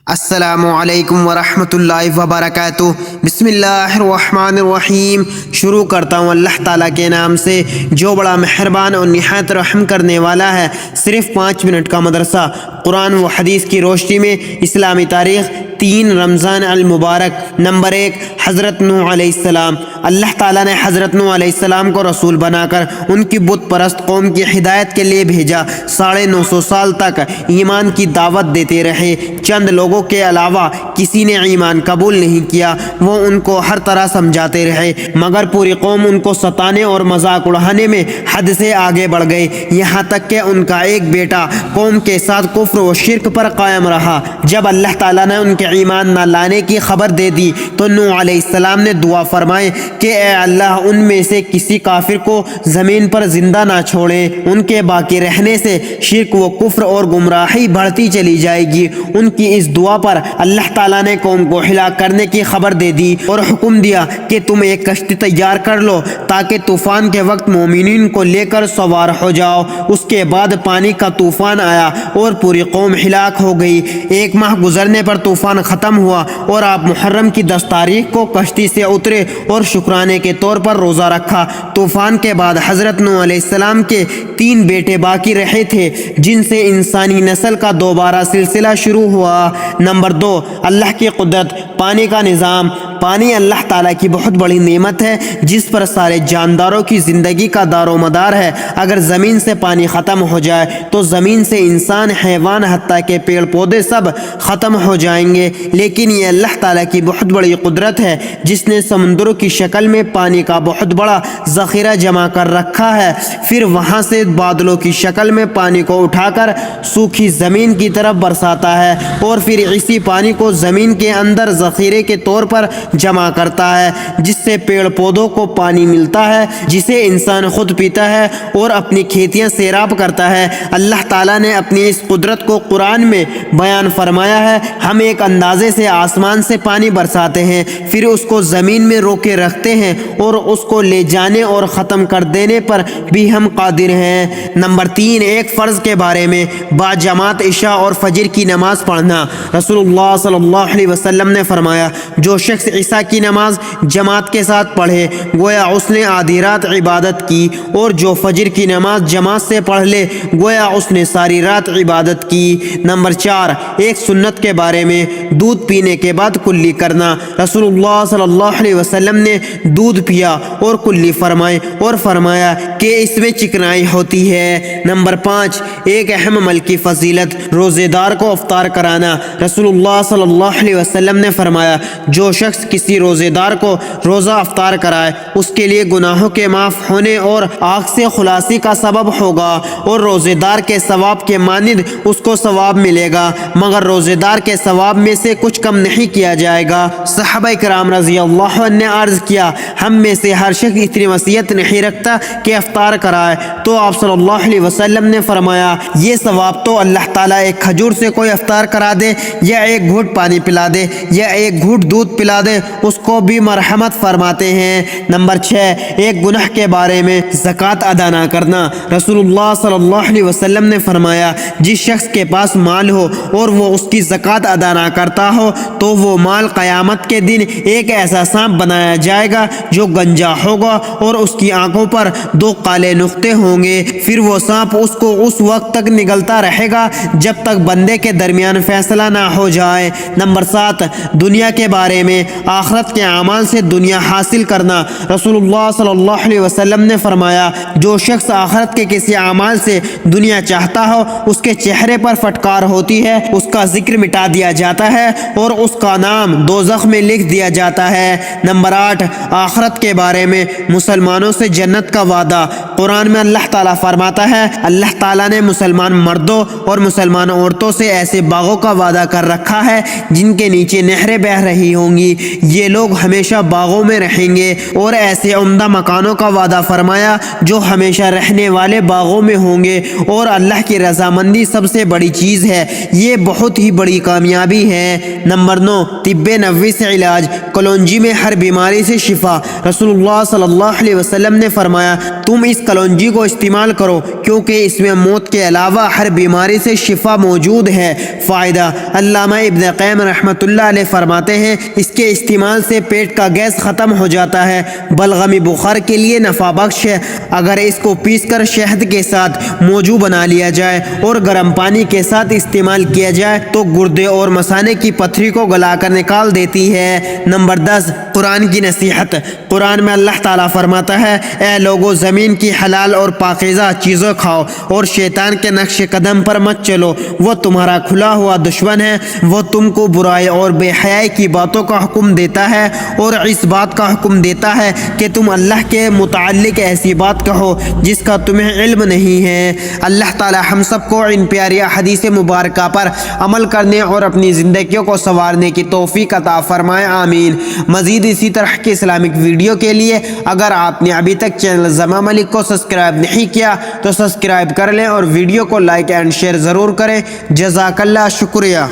السلام علیکم ورحمۃ اللہ وبرکاتہ۔ بسم اللہ الرحمن الرحیم۔ شروع کرتا ہوں اللہ تعالیٰ کے نام سے جو بڑا مہربان اور نہایت رحم کرنے والا ہے۔ صرف 5 منٹ کا مدرسہ قرآن و حدیث کی روشنی میں اسلامی تاریخ 3 رمضان المبارک۔ نمبر 1، حضرت نوح علیہ السلام۔ اللہ تعالیٰ نے حضرت نوح علیہ السلام کو رسول بنا کر ان کی بت پرست قوم کی ہدایت کے لیے بھیجا۔ 950 سال تک ایمان کی دعوت دیتے رہے۔ چند لوگوں کے علاوہ کسی نے ایمان قبول نہیں کیا۔ وہ ان کو ہر طرح سمجھاتے رہے مگر پوری قوم ان کو ستانے اور مذاق اڑانے میں حد سے آگے بڑھ گئے، یہاں تک کہ ان کا ایک بیٹا قوم کے ساتھ کفر و شرک پر قائم رہا۔ جب اللہ تعالیٰ نے ان کے ایمان نہ لانے کی خبر دے دی تو نوح علیہ السلام نے دعا فرمائی کہ اے اللہ، ان میں سے کسی کافر کو زمین پر زندہ نہ چھوڑیں۔ ان کے باقی رہنے سے شرک و کفر اور گمراہی بڑھتی چلی جائے گی۔ ان کی اس دعا پر اللہ تعالیٰ نے قوم کو ہلاک کرنے کی خبر دے دی اور حکم دیا کہ تم ایک کشتی تیار کر لو تاکہ طوفان کے وقت مومنین کو لے کر سوار ہو جاؤ۔ اس کے بعد پانی کا طوفان آیا اور پوری قوم ہلاک ہو گئی۔ 1 ماہ گزرنے پر طوفان ختم ہوا اور آپ محرم کی 10 تاریخ کو کشتی سے اترے اور شکرانے کے طور پر روزہ رکھا۔ طوفان کے بعد حضرت نوح علیہ السلام کے 3 بیٹے باقی رہے تھے جن سے انسانی نسل کا دوبارہ سلسلہ شروع ہوا۔ نمبر 2، اللہ کی قدرت، پانی کا نظام۔ پانی اللہ تعالیٰ کی بہت بڑی نعمت ہے جس پر سارے جانداروں کی زندگی کا دار و مدار ہے۔ اگر زمین سے پانی ختم ہو جائے تو زمین سے انسان، حیوان، حتیٰ کہ پیڑ پودے سب ختم ہو جائیں گے، لیکن یہ اللہ تعالیٰ کی بہت بڑی قدرت ہے جس نے سمندروں کی شکل میں پانی کا بہت بڑا ذخیرہ جمع کر رکھا ہے، پھر وہاں سے بادلوں کی شکل میں پانی کو اٹھا کر سوکھی زمین کی طرف برساتا ہے اور پھر اسی پانی کو زمین کے اندر ذخیرے کے طور پر جمع کرتا ہے، جس سے پیڑ پودوں کو پانی ملتا ہے جسے انسان خود پیتا ہے اور اپنی کھیتیاں سیراب کرتا ہے۔ اللہ تعالیٰ نے اپنی اس قدرت کو قرآن میں بیان فرمایا ہے۔ ہم ایک اندازے سے آسمان سے پانی برساتے ہیں، پھر اس کو زمین میں روکے رکھتے ہیں اور اس کو لے جانے اور ختم کر دینے پر بھی ہم قادر ہیں۔ نمبر 3، ایک فرض کے بارے میں باجماعت عشاء اور فجر کی نماز پڑھنا۔ رسول اللہ صلی اللہ علیہ وسلم نے فرمایا، جو شخص عشاء کی نماز جماعت کے ساتھ پڑھے گویا اس نے آدھی رات عبادت کی، اور جو فجر کی نماز جماعت سے پڑھ لے گویا اس نے ساری رات عبادت کی۔ نمبر 4، ایک سنت کے بارے میں دودھ پینے کے بعد کلی کرنا۔ رسول اللہ صلی اللہ علیہ وسلم نے دودھ پیا اور کلی فرمائے اور فرمایا کہ اس میں چکنائی ہوتی ہے۔ نمبر 5، ایک اہم عمل کی فضیلت، روزے دار کو افطار کرانا۔ رسول اللہ صلی اللہ علیہ وسلم نے فرمایا، جو شخص کسی روزے دار کو روزہ افطار کرائے اس کے لیے گناہوں کے معاف ہونے اور آگ سے خلاصی کا سبب ہوگا، اور روزے دار کے ثواب کے مانند اس کو ثواب ملے گا، مگر روزے دار کے ثواب میں سے کچھ کم نہیں کیا جائے گا۔ صحابہ کرام رضی اللہ عنہ نے عرض کیا، ہم میں سے ہر شخص اتنی وصیت نہیں رکھتا کہ افطار کرائے، تو آپ صلی اللہ علیہ وسلم نے فرمایا، یہ ثواب تو اللہ تعالیٰ ایک کھجور سے کوئی افطار کرا دے یا ایک گھونٹ پانی پلا دے یا ایک گھونٹ دودھ پلا دے اس کو بھی مرحمت فرماتے ہیں۔ نمبر 6، ایک گناہ کے بارے میں زکوٰۃ ادا نہ کرنا۔ رسول اللہ صلی اللہ علیہ وسلم نے فرمایا، جس شخص کے پاس مال ہو اور وہ اس کی زکوٰۃ ادا نہ کرتا ہو تو وہ مال قیامت کے دن ایک ایسا سانپ بنایا جائے گا جو گنجا ہوگا اور اس کی آنکھوں پر 2 کالے نقطے ہوں گے، پھر وہ سانپ اس کو اس وقت تک نگلتا رہے گا جب تک بندے کے درمیان فیصلہ نہ ہو جائے۔ نمبر 7، دنیا کے بارے میں آخرت کے اعمال سے دنیا حاصل کرنا۔ رسول اللہ صلی اللہ علیہ وسلم نے فرمایا، جو شخص آخرت کے کسی اعمال سے دنیا چاہتا ہو اس کے چہرے پر فٹکار ہوتی ہے، اس کا ذکر مٹا دیا جاتا ہے اور اس کا نام دوزخ میں لکھ دیا جاتا ہے۔ نمبر 8، آخرت کے بارے میں مسلمانوں سے جنت کا وعدہ۔ قرآن میں اللہ تعالیٰ فرماتا ہے، اللہ تعالیٰ نے مسلمان مردوں اور مسلمان عورتوں سے ایسے باغوں کا وعدہ کر رکھا ہے جن کے نیچے نہریں بہہ رہی ہوں گی، یہ لوگ ہمیشہ باغوں میں رہیں گے، اور ایسے عمدہ مکانوں کا وعدہ فرمایا جو ہمیشہ رہنے والے باغوں میں ہوں گے، اور اللہ کی رضامندی سب سے بڑی چیز ہے، یہ بہت ہی بڑی کامیابی ہے۔ نمبر 9، طب نبوی سے علاج، کلونجی میں ہر بیماری سے شفا۔ رسول اللہ صلی اللہ علیہ وسلم نے فرمایا، تم اس کلونجی کو استعمال کرو کیونکہ اس میں موت کے علاوہ ہر بیماری سے شفا موجود ہے۔ فائدہ: علامہ ابن قیم رحمۃ اللہ علیہ فرماتے ہیں اس کے استعمال سے پیٹ کا گیس ختم ہو جاتا ہے، بلغمی بخار کے لیے نفع بخش ہے۔ اگر اس کو پیس کر شہد کے ساتھ موجو بنا لیا جائے اور گرم پانی کے ساتھ استعمال کیا جائے تو گردے اور مثانے کی پتھری کو گلا کر نکال دیتی ہے۔ نمبر 10، قرآن کی نصیحت۔ قرآن میں اللہ تعالیٰ فرماتا ہے: اے لوگو، زمین کی حلال اور پاکیزہ چیزیں کھاؤ اور شیطان کے نقش قدم پر مت چلو، وہ تمہارا کھلا ہوا دشمن ہے۔ وہ تم کو برائی اور بے حیائی کی باتوں کا حکم دیتا ہے اور اس بات کا حکم دیتا ہے کہ تم اللہ کے متعلق ایسی بات کہو جس کا تمہیں علم نہیں ہے۔ اللہ تعالیٰ ہم سب کو ان پیاری احادیث مبارکہ پر عمل کرنے اور اپنی زندگیوں کو سنوارنے کی توفیق عطا فرمائے، آمین۔ مزید اسی طرح کے اسلامک ویڈیو کے لیے اگر آپ نے ابھی تک چینل زماں ملک کو سبسکرائب نہیں کیا تو سبسکرائب کر لیں اور ویڈیو کو لائک اینڈ شیئر ضرور کریں۔ جزاک اللہ، شکریہ۔